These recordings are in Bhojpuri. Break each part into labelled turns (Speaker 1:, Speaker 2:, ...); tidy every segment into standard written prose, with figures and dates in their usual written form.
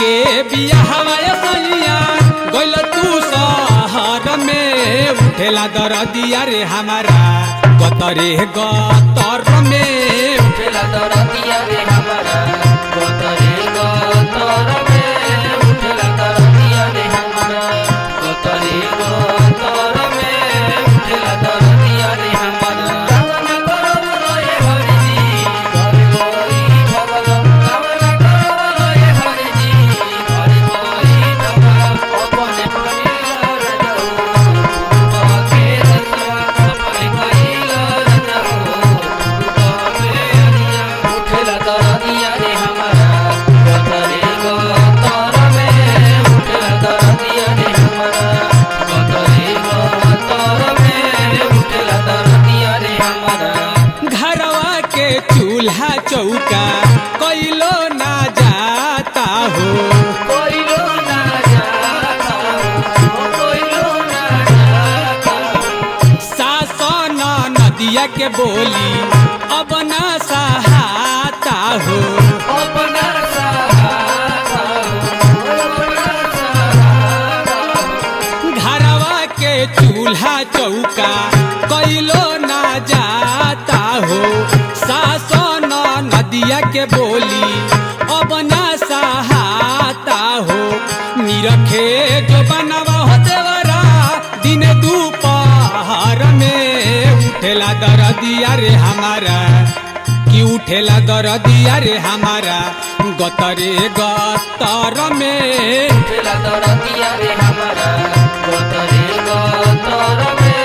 Speaker 1: के बियाहवा सैया गइल तू शहर में उठेला दरदिया रे हमारा गतरे गतर में
Speaker 2: उठेला दरदिया रे हमारा गतरे गतर में उठेला दरदिया रे हमारा गतरे गतर में उठेला दरदिया रे हमारा कामना करब लए हरि घर गई भगवान कामना करब लए हरि घर गई भगवान अपने कइल रजऊ बाके रसवा अपने कइल रजऊ उठेला दरदिया रे हमारा गतरे गतर में उठेला दरदिया रे हमारा गतरे गतर में उठेला दरदिया रे हमारा
Speaker 1: घरवा के चूल्हा चौका कइलो ना जाता हो
Speaker 2: कोइलो ना जाता हो कोइलो ना जाता
Speaker 1: सासन नदिया के बोली अब ना सहाता हो
Speaker 2: अपना सहारा अपना सहारा
Speaker 1: घरवा के चूल्हा चौका कइलो ना जाता हो सासन नदिया के बोली अब ना सहाता हो निरखे जो बनवा हो देवरा दिन दोपहर में उठेला दरदिया रे हमारा कि उठेला दरदिया रे हमारा गतरे गतर में
Speaker 2: उठेला दरदिया रे हमारा गतरे गतर में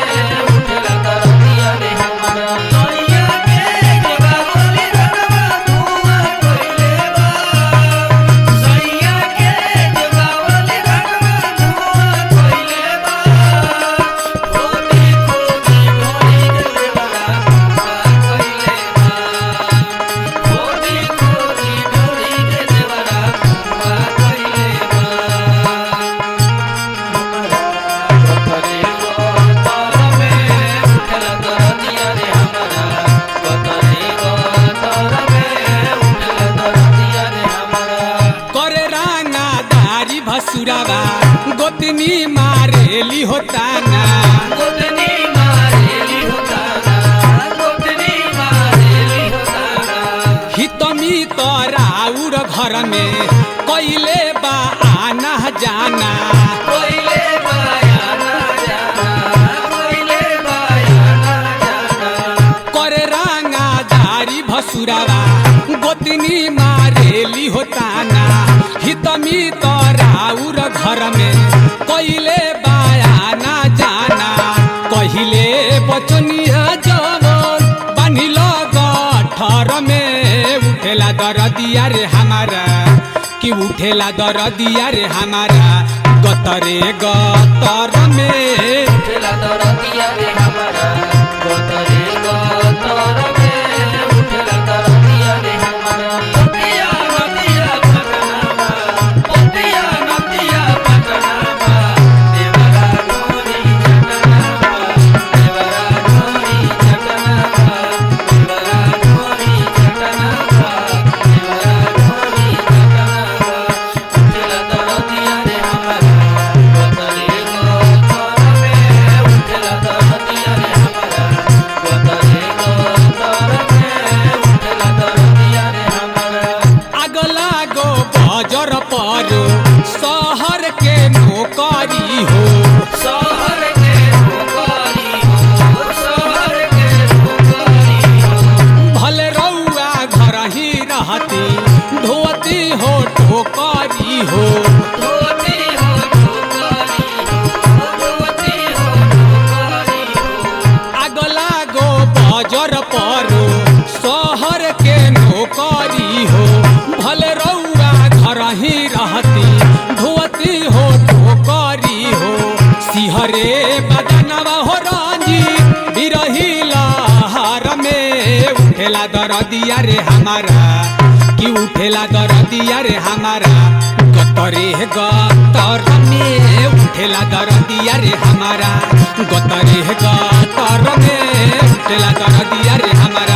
Speaker 2: उठेला दरदिया रे हमारा सैया के जगावली रनवा धुआ कइले बा सैया के जगावली रनवा धुआ कइले बा खोदी खोदी ढोली के देवरा धुआ कइले बा खोदी खोदी ढोली के देवरा धुआ कइले बा गतरे गतर में उठेला दरदिया रे हमारा गतरे गतर में उठेला दरदिया रे हमारा
Speaker 1: करे रांगा दारी भसुरावा गोतनी मारेली होता ना
Speaker 2: गोतनी मारेली होता ना गोतनी मारेली होता ना
Speaker 1: हितमी तराउर घर में कइले बा आना जाना
Speaker 2: कोइले बाया ना जाना कोइले बाया ना जाना
Speaker 1: करे रांगा दारी भसुरावा गोतनी मारेली होता ना हितमी तराउर घर में कइले बा आना जाना कहिले बचनिया जवन बान्हिल गठर में उठेला दरदिया रे हमारा कि उठेला दरदिया रे हमारा गतरे गतर में
Speaker 2: उठेला दरदिया रे हमारा गतरे गतर में उठेला दरदिया रे हमारा पतिया नदिया पटनामा पतिया नदिया पटनामा देवरा गोरी जटनामा देवरा गोरी जटनामा देवरा गोरी जटनामा देवरा गोरी जटनामा उठेला दरदिया रे हमारा गतरे गतर में उठेला दरदिया रे हमारा गतरे गतर में उठेला दरदिया रे हमारा
Speaker 1: अगला गो बजर पर शहर के नौकरी हो
Speaker 2: शहर के नौकरी हो शहर के नौकरी हो
Speaker 1: भले रउआ घर ही रहती धोती हो टोकरी हो
Speaker 2: धोती हो नौकरी हो धोती हो नौकरी हो
Speaker 1: अगला गो बजर पर शहर के नौकरी हो भले रउआ घर ही रहती धोती हो टोकरी हो सिहरे बदनवा हो रानी बिरही लहर में उठेला दरदिया रे हमारा कि उठेला दरदिया रे हमारा गतरे गतर में उठेला दरदिया रे हमारा गतरे गतर में उठेला दरदिया रे हमारा